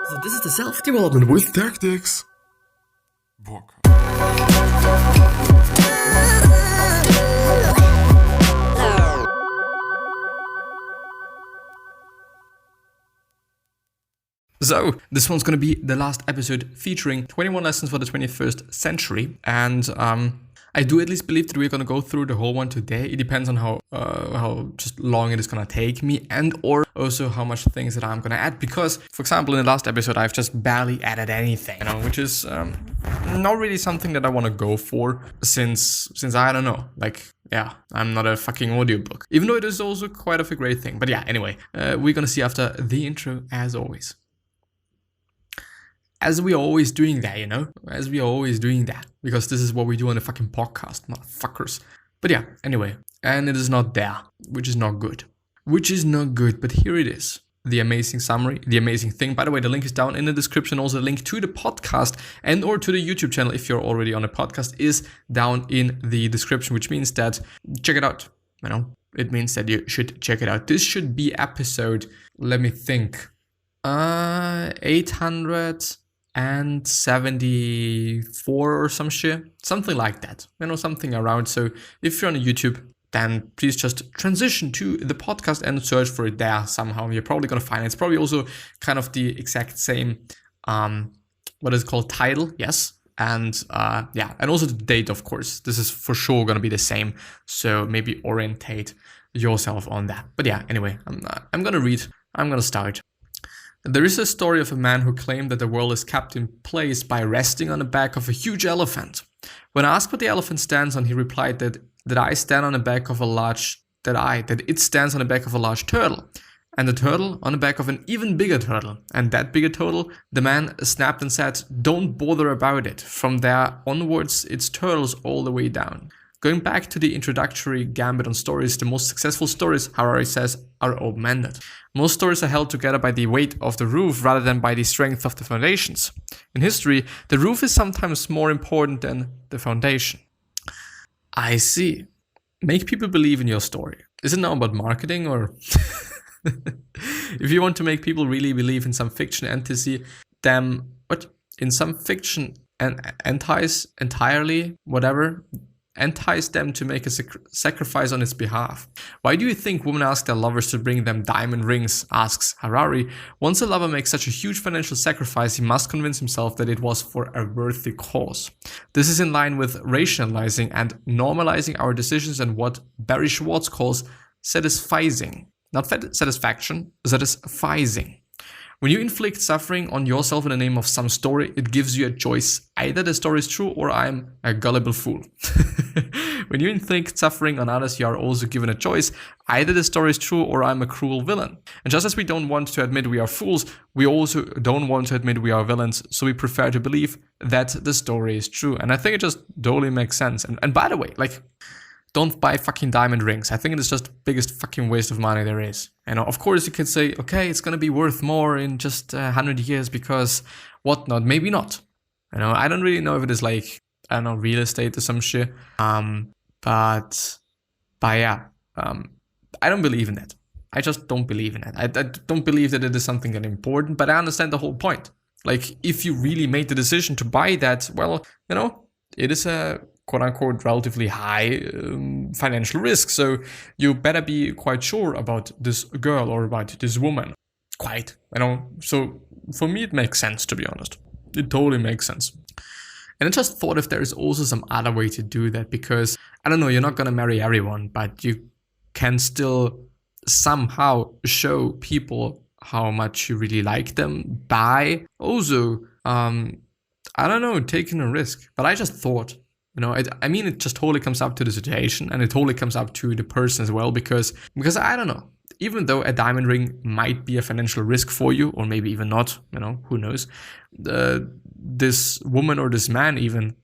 So this is the self-development with tactics book. So this one's going to be the last episode featuring 21 lessons for the 21st century, and I do at least believe that we're going to go through the whole one today. It depends on how just long it is going to take me, and or also how much things that I'm going to add, because for example in the last episode I've just barely added anything, which is not really something that I want to go for, since I don't know, I'm not a fucking audiobook, even though it is also quite of a great thing. But yeah, anyway, we're going to see after the intro as always. As we are always doing that, as we are always doing that, because this is what we do on the fucking podcast, motherfuckers. But yeah, anyway, and it is not there, which is not good, but here it is. The amazing summary, the amazing thing. By the way, the link is down in the description. Also, the link to the podcast and or to the YouTube channel, if you're already on a podcast, is down in the description, which means that check it out. It means that you should check it out. This should be episode, let me think, 874 or some shit, something like that, something around. So if you're on YouTube, then please just transition to the podcast and search for it there somehow. You're probably gonna find it. It's probably also kind of the exact same what is it called, title, yes, and and also the date, of course. This is for sure gonna be the same, so maybe orientate yourself on that. But yeah, anyway, I'm gonna start. There is a story of a man who claimed that the world is kept in place by resting on the back of a huge elephant. When asked what the elephant stands on, he replied that it stands on the back of a large turtle, and the turtle on the back of an even bigger turtle. And that bigger turtle, the man snapped and said, "Don't bother about it. From there onwards, it's turtles all the way down." Going back to the introductory gambit on stories, the most successful stories, Harari says, are open-ended. Most stories are held together by the weight of the roof rather than by the strength of the foundations. In history, the roof is sometimes more important than the foundation. I see. Make people believe in your story. Is it now about marketing, or? If you want to make people really believe in some fiction entity, then what? In some fiction entice them to make a sacrifice on its behalf. Why do you think women ask their lovers to bring them diamond rings, asks Harari. Once a lover makes such a huge financial sacrifice, he must convince himself that it was for a worthy cause. This is in line with rationalizing and normalizing our decisions and what Barry Schwartz calls satisficing. Not satisfaction, satisficing. When you inflict suffering on yourself in the name of some story, it gives you a choice. Either the story is true or I'm a gullible fool. When you inflict suffering on others, you are also given a choice. Either the story is true or I'm a cruel villain. And just as we don't want to admit we are fools, we also don't want to admit we are villains. So we prefer to believe that the story is true. And I think it just totally makes sense. And by the way, don't buy fucking diamond rings. I think it is just the biggest fucking waste of money there is. Of course you could say, okay, it's gonna be worth more in just 100 years because whatnot. Maybe not. I don't really know if it is real estate or some shit. But yeah, I don't believe in that. I just don't believe in it. I don't believe that it is something that important, but I understand the whole point. If you really made the decision to buy that, well, it is a quote-unquote relatively high financial risk, so you better be quite sure about this girl or about this woman. So for me it makes sense, to be honest. It totally makes sense. And I just thought if there is also some other way to do that, because I don't know, you're not gonna marry everyone, but you can still somehow show people how much you really like them by also taking a risk. But I just thought, it just totally comes up to the situation, and it totally comes up to the person as well, because I don't know, even though a diamond ring might be a financial risk for you, or maybe even not, who knows, this woman or this man even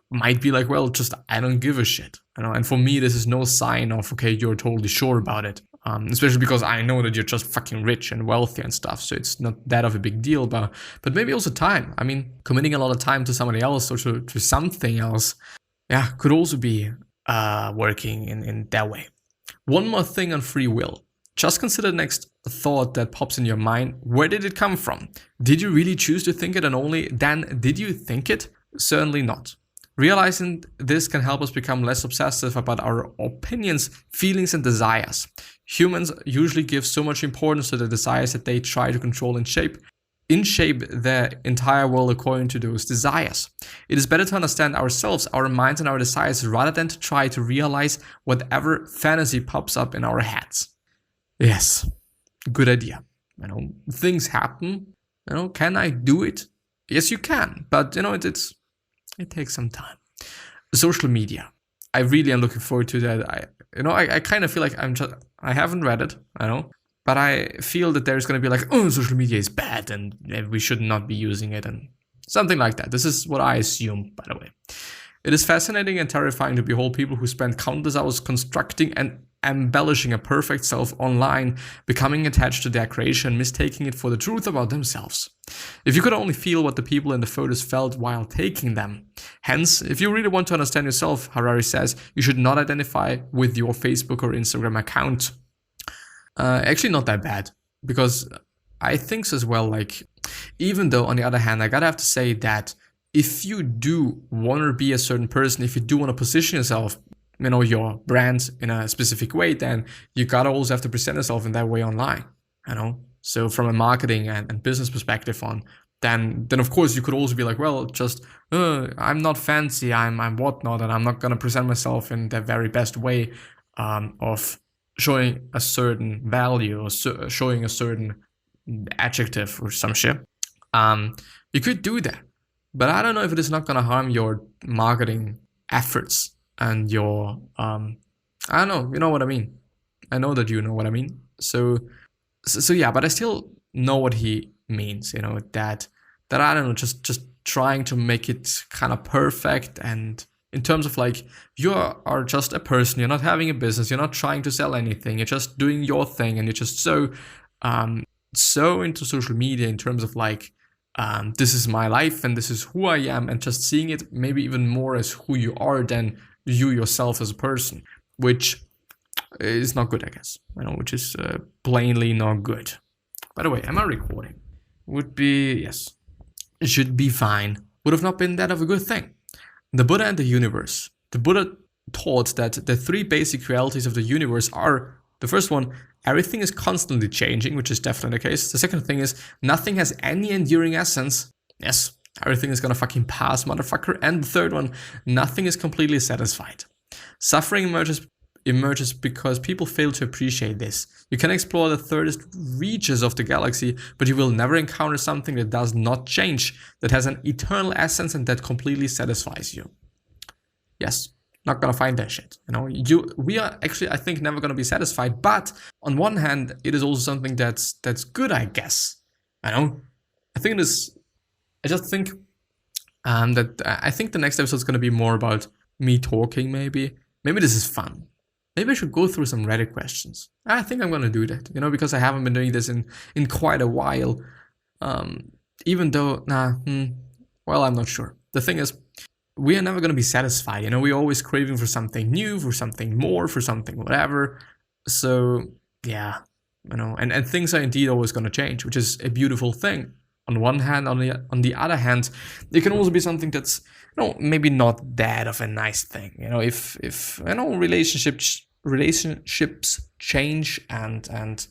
might be like, well, just I don't give a shit, and for me this is no sign of, okay, you're totally sure about it. Especially because I know that you're just fucking rich and wealthy and stuff, so it's not that of a big deal, but maybe also time. Committing a lot of time to somebody else or to something else, could also be working in that way. One more thing on free will. Just consider the next thought that pops in your mind. Where did it come from? Did you really choose to think it, and only then did you think it? Certainly not. Realizing this can help us become less obsessive about our opinions, feelings, and desires. Humans usually give so much importance to their desires that they try to control and shape their entire world according to those desires. It is better to understand ourselves, our minds, and our desires rather than to try to realize whatever fantasy pops up in our heads. Yes, good idea. Things happen. Can I do it? Yes, you can, but it takes some time. Social media. I really am looking forward to that. I kind of feel like I haven't read it, but I feel that there's going to be like, oh, social media is bad and we should not be using it and something like that. This is what I assume, by the way. It is fascinating and terrifying to behold people who spend countless hours constructing and embellishing a perfect self online, becoming attached to their creation, mistaking it for the truth about themselves. If you could only feel what the people in the photos felt while taking them. Hence, if you really want to understand yourself, Harari says, you should not identify with your Facebook or Instagram account. Actually, not that bad, because I think so as well, like, even though on the other hand, I gotta have to say that if you do want to be a certain person, if you do want to position yourself, your brand in a specific way, then you gotta also have to present yourself in that way online, So from a marketing and business perspective then of course you could also be like, well, just, I'm not fancy, I'm whatnot, and I'm not gonna present myself in the very best way of showing a certain value or showing a certain adjective or some shit. You could do that, but I don't know if it is not gonna harm your marketing efforts and your I don't know, you know what I mean. I know that you know what I mean. So yeah, but I still know what he means, that I don't know, just trying to make it kind of perfect, and in terms of like, you are just a person, you're not having a business, you're not trying to sell anything, you're just doing your thing, and you're just so into social media in terms of like, this is my life and this is who I am, and just seeing it maybe even more as who you are than you yourself as a person, which is not good, I guess, which is plainly not good. By the way, am I recording? Would be, yes. It should be fine. Would have not been that of a good thing. The Buddha and the universe. The Buddha taught that the three basic realities of the universe are, the first one, everything is constantly changing, which is definitely the case. The second thing is, nothing has any enduring essence. Yes, everything is gonna fucking pass, motherfucker. And the third one, nothing is completely satisfied. Suffering emerges because people fail to appreciate this. You can explore the furthest reaches of the galaxy, but you will never encounter something that does not change, that has an eternal essence and that completely satisfies you. Yes, not gonna find that shit. We are actually, I think, never gonna be satisfied. But on one hand, it is also something that's good, I guess. I think it is. I just think that I think the next episode is gonna be more about me talking. Maybe this is fun. Maybe I should go through some Reddit questions. I think I'm going to do that, because I haven't been doing this in quite a while. Even though, well, I'm not sure. The thing is, we are never going to be satisfied. We're always craving for something new, for something more, for something whatever. So, yeah, and things are indeed always going to change, which is a beautiful thing. On one hand, on the other hand, it can also be something that's maybe not that of a nice thing. If relationships change and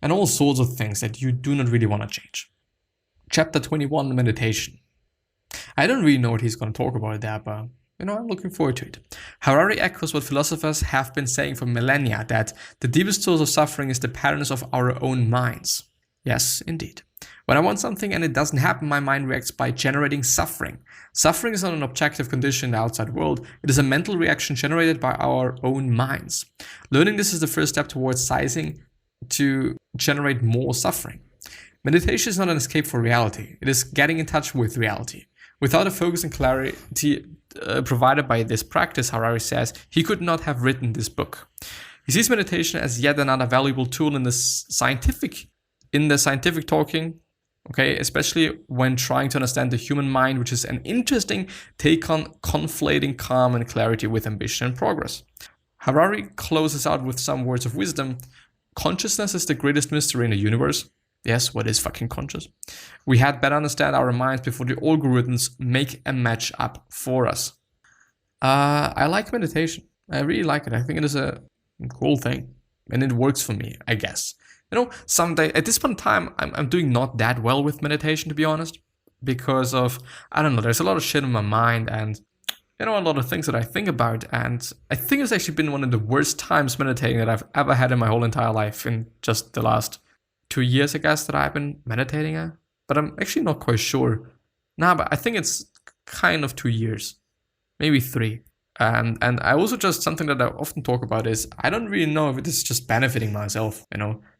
all sorts of things that you do not really want to change. Chapter 21, meditation. I don't really know what he's going to talk about there, but I'm looking forward to it. Harari echoes what philosophers have been saying for millennia, that the deepest source of suffering is the patterns of our own minds. Yes, indeed. When I want something and it doesn't happen, my mind reacts by generating suffering. Suffering is not an objective condition in the outside world. It is a mental reaction generated by our own minds. Learning this is the first step towards sizing to generate more suffering. Meditation is not an escape for reality. It is getting in touch with reality. Without a focus and clarity provided by this practice, Harari says, he could not have written this book. He sees meditation as yet another valuable tool in the scientific talking, okay, especially when trying to understand the human mind, which is an interesting take on conflating calm and clarity with ambition and progress. Harari closes out with some words of wisdom. Consciousness is the greatest mystery in the universe. Yes, what is fucking conscious? We had better understand our minds before the algorithms make a match up for us. I like meditation. I really like it. I think it is a cool thing. And it works for me, I guess. Someday, at this point in time, I'm doing not that well with meditation, to be honest. Because of, I don't know, there's a lot of shit in my mind and, a lot of things that I think about. And I think it's actually been one of the worst times meditating that I've ever had in my whole entire life in just the last 2 years, I guess, that I've been meditating. But I'm actually not quite sure. But I think it's kind of 2 years, maybe 3. And I also just, something that I often talk about is I don't really know if it is just benefiting myself,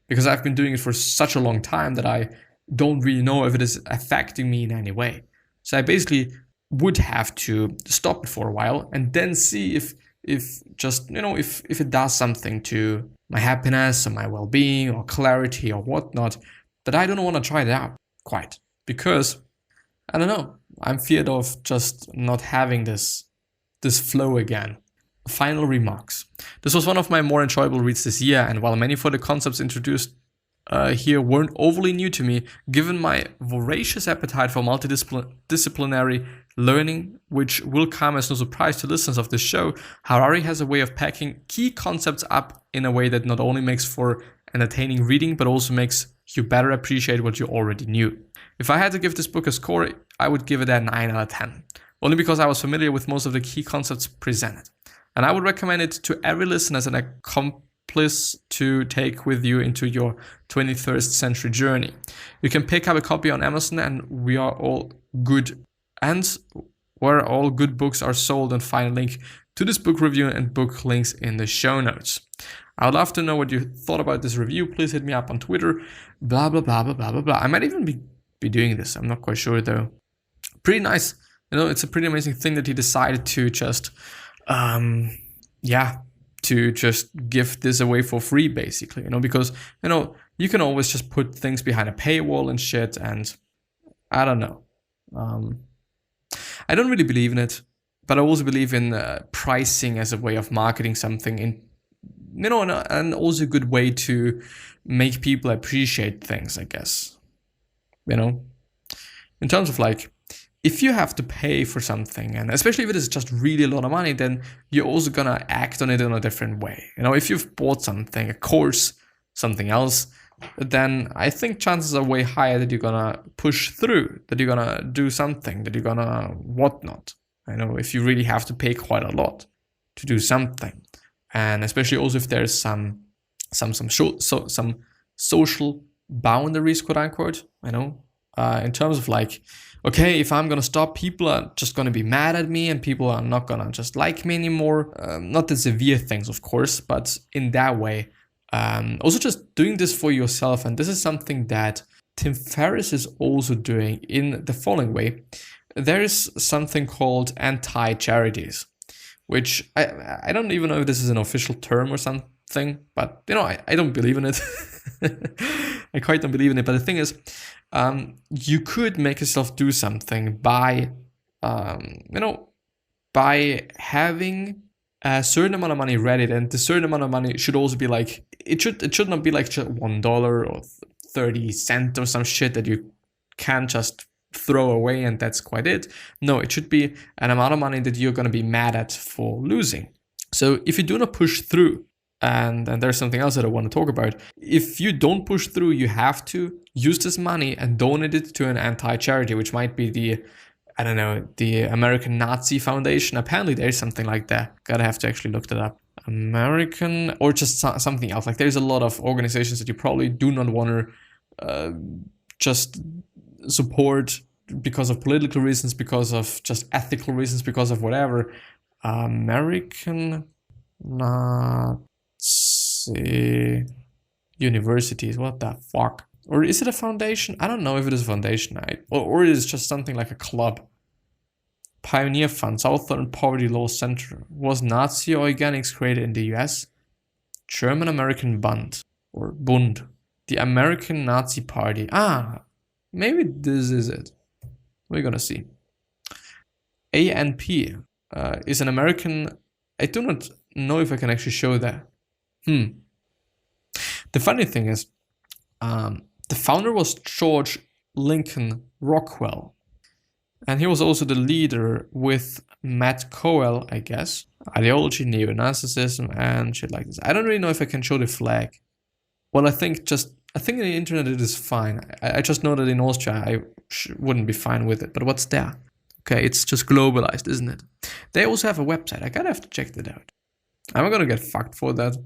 because I've been doing it for such a long time that I don't really know if it is affecting me in any way. So I basically would have to stop it for a while and then see if it does something to my happiness or my well-being or clarity or whatnot. But I don't want to try it out quite because, I don't know, I'm feared of just not having this flow again. Final remarks. This was one of my more enjoyable reads this year, and while many of the concepts introduced here weren't overly new to me, given my voracious appetite for multidisciplinary learning, which will come as no surprise to listeners of this show, Harari has a way of packing key concepts up in a way that not only makes for entertaining reading, but also makes you better appreciate what you already knew. If I had to give this book a score, I would give it a 9 out of 10. Only because I was familiar with most of the key concepts presented. And I would recommend it to every listener as an accomplice to take with you into your 21st century journey. You can pick up a copy on Amazon and where all good books are sold, and find a link to this book review and book links in the show notes. I would love to know what you thought about this review. Please hit me up on Twitter, blah, blah, blah, blah, blah, blah, blah. I might even be doing this. I'm not quite sure though. Pretty nice. It's a pretty amazing thing that he decided to just, to just give this away for free, basically, because, you can always just put things behind a paywall and shit, and I don't know. I don't really believe in it, but I also believe in pricing as a way of marketing something, and also a good way to make people appreciate things, I guess, in terms of like, if you have to pay for something, and especially if it is just really a lot of money, then you're also gonna act on it in a different way. If you've bought something, a course, something else, then I think chances are way higher that you're gonna push through, that you're gonna do something, that you're gonna whatnot. If you really have to pay quite a lot to do something, and especially also if there's some social boundaries, quote unquote. In terms of like, okay, if I'm going to stop, people are just going to be mad at me and people are not going to just like me anymore. Not the severe things, of course, but in that way. Also just doing this for yourself. And this is something that Tim Ferriss is also doing in the following way. There is something called anti-charities, which I don't even know if this is an official term or something, but I don't believe in it. I quite don't believe in it. But the thing is, you could make yourself do something by having a certain amount of money ready, and the certain amount of money should also be like, it should not be like just $1 or 30 cents or some shit that you can't just throw away and that's quite it. No, it should be an amount of money that you're going to be mad at for losing. So if you do not push through, and there's something else that I want to talk about. If you don't push through, you have to use this money and donate it to an anti-charity, which might be the American Nazi Foundation. Apparently there's something like that. Gotta have to actually look that up. American, or just something else. Like there's a lot of organizations that you probably do not want to just support because of political reasons, because of just ethical reasons, because of whatever. American Nazi universities, what the fuck? Or is it a foundation? I don't know if it is a foundation, or it is just something like a club. Pioneer Fund, Southern Poverty Law Center. Was Nazi organics created in the US? German American Bund, or Bund. The American Nazi Party. Maybe this is it. We're gonna see. ANP is an American. I do not know if I can actually show that. The funny thing is, the founder was George Lincoln Rockwell. And he was also the leader with Matt Cowell, I guess. Ideology, neo-Nazism, and shit like this. I don't really know if I can show the flag. Well, I think in the internet it is fine. I just know that in Austria I wouldn't be fine with it. But what's there? Okay, it's just globalized, isn't it? They also have a website. I gotta have to check that out. I'm gonna get fucked for that.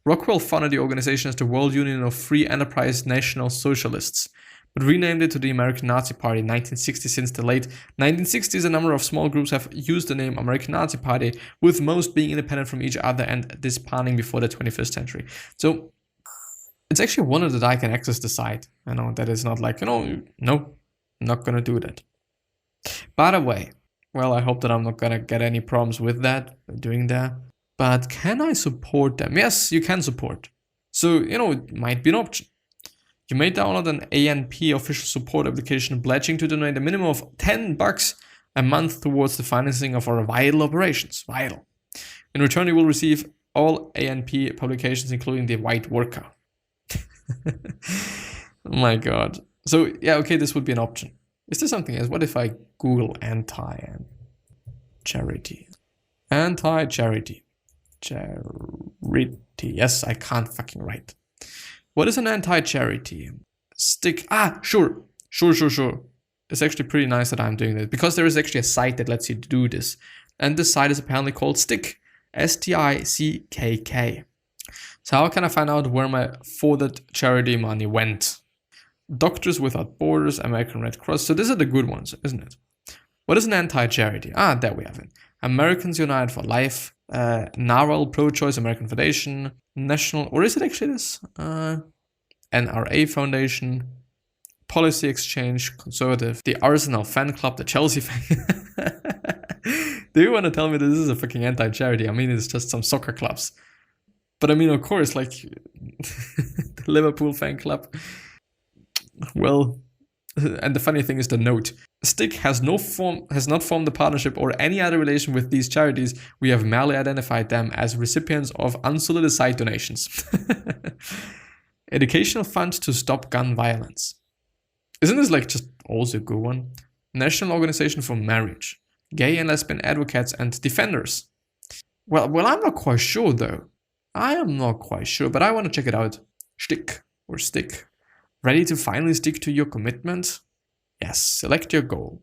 Rockwell founded the organization as the World Union of Free Enterprise National Socialists, but renamed it to the American Nazi Party in 1960. Since the late 1960s, a number of small groups have used the name American Nazi Party, with most being independent from each other and disbanding before the 21st century. So it's actually a wonder that I can access the site. I know that is not like, no, I'm not gonna do that. By the way, well, I hope that I'm not gonna get any problems with that, doing that. But can I support them? Yes, you can support. So, it might be an option. You may download an ANP official support application pledging to donate a minimum of $10 a month towards the financing of our vital operations. Vital. In return, you will receive all ANP publications, including the White Worker. Oh my god. So, yeah, okay, this would be an option. Is there something else? What if I Google anti-charity? Anti-charity. Charity. Yes, I can't fucking write. What is an anti-charity? Stick. Sure. It's actually pretty nice that I'm doing this, because there is actually a site that lets you do this. And this site is apparently called Stick. STICKK. So how can I find out where my forwarded charity money went? Doctors Without Borders, American Red Cross. So these are the good ones, isn't it? What is an anti-charity? There we have it. Americans United for Life, NARAL, Pro-Choice American Foundation, National, or is it actually this? NRA Foundation, Policy Exchange, Conservative, the Arsenal Fan Club, the Chelsea Fan. Do you want to tell me that this is a fucking anti-charity? I mean, it's just some soccer clubs. But I mean, of course, like the Liverpool Fan Club. Well, and the funny thing is the note. Stick has not formed a partnership or any other relation with these charities. We have merely identified them as recipients of unsolicited donations. Educational Fund to Stop Gun Violence. Isn't this like just also a good one? National Organization for Marriage. Gay and Lesbian Advocates and Defenders. Well, I'm not quite sure though. I am not quite sure, but I want to check it out. Stick. Ready to finally stick to your commitment? Yes, select your goal.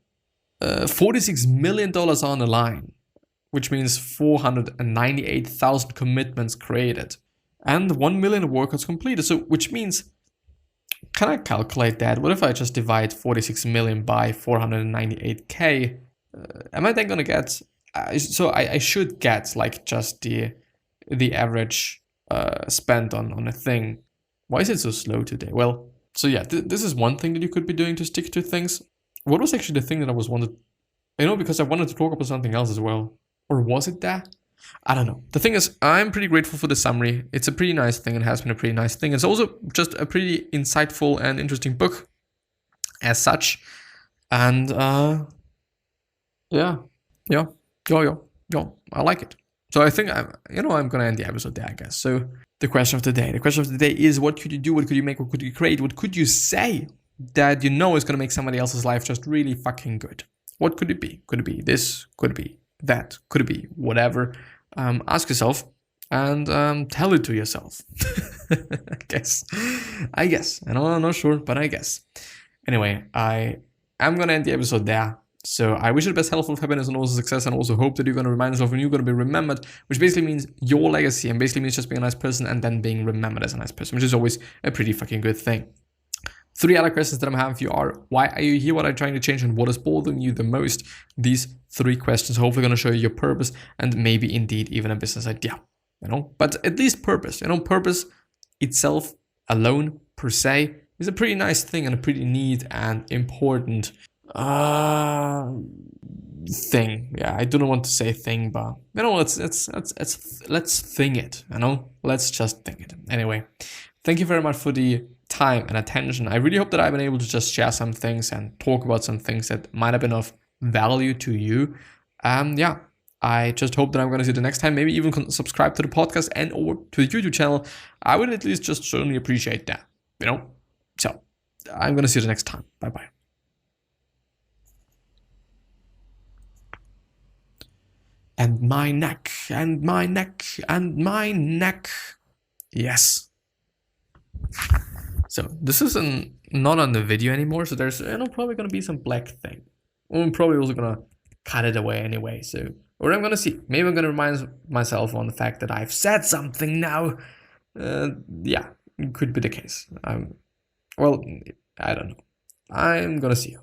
$46 million on the line, which means 498,000 commitments created and 1 million workouts completed. So, which means, can I calculate that? What if I just divide 46 million by 498k? Am I then gonna get? I should get like just the average spent on a thing. Why is it so slow today? Well. So yeah, this is one thing that you could be doing to stick to things. What was actually the thing that I was wanted? Because I wanted to talk about something else as well. Or was it that? I don't know. The thing is, I'm pretty grateful for the summary. It's a pretty nice thing. It has been a pretty nice thing. It's also just a pretty insightful and interesting book as such. And yeah, I like it. So I think I'm gonna end the episode there, I guess. So the question of the day is: what could you do? What could you make? What could you create? What could you say that is gonna make somebody else's life just really fucking good? What could it be? Could it be this? Could it be that? Could it be whatever? Ask yourself and tell it to yourself. I guess. I'm not sure, but I guess. Anyway, I am gonna end the episode there. So I wish you the best health, happiness, and also success, and also hope that you're going to remind yourself when you're going to be remembered, which basically means your legacy, and basically means just being a nice person and then being remembered as a nice person, which is always a pretty fucking good thing. 3 other questions that I'm having for you are: why are you here? What are you trying to change? And what is bothering you the most? These 3 questions are hopefully going to show you your purpose and maybe indeed even a business idea. But at least purpose. Purpose itself alone per se is a pretty nice thing and a pretty neat and important thing. Yeah, I don't want to say thing, but let's thing it. Let's just think it. Anyway, thank you very much for the time and attention. I really hope that I've been able to just share some things and talk about some things that might have been of value to you. I just hope that I'm going to see you the next time. Maybe even subscribe to the podcast and or to the YouTube channel. I would at least just certainly appreciate that, you know? So I'm going to see you the next time. Bye-bye. And my neck, and my neck, and my neck. Yes. So this is not on the video anymore, so there's probably going to be some black thing. I'm probably also going to cut it away anyway, so... Or I'm going to see. Maybe I'm going to remind myself on the fact that I've said something now. Yeah, it could be the case. Well, I don't know. I'm going to see you.